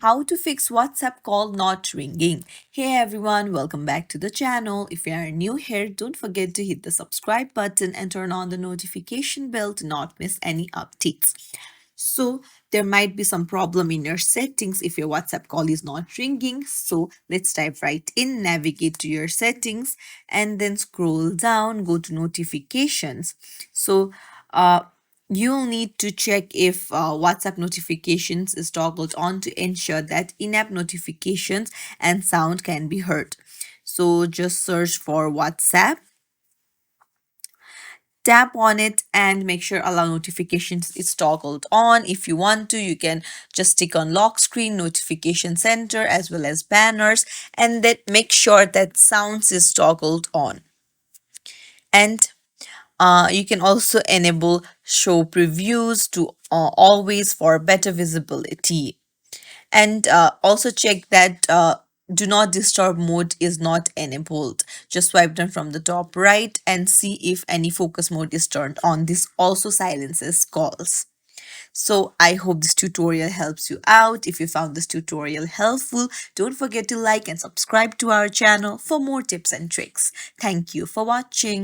How to fix WhatsApp call not ringing. Hey everyone, welcome back to the channel. If you are new here, don't forget to hit the subscribe button and turn on the notification bell to not miss any updates. So, there might be some problem in your settings if your WhatsApp call is not ringing. So, let's dive right in, navigate to your settings, and then scroll down, go to notifications. So, uh, you'll need to check if WhatsApp notifications is toggled on to ensure that in-app notifications and sound can be heard. So just search for WhatsApp, tap on it and make sure allow notifications is toggled on. If you want to, you can just tick on lock screen, notification center as well as banners, and then make sure that sounds is toggled on. And you can also enable show previews to always for better visibility. And also check that do not disturb mode is not enabled. Just swipe down from the top right and see if any focus mode is turned on. This also silences calls. So I hope this tutorial helps you out. If you found this tutorial helpful, don't forget to like and subscribe to our channel for more tips and tricks. Thank you for watching.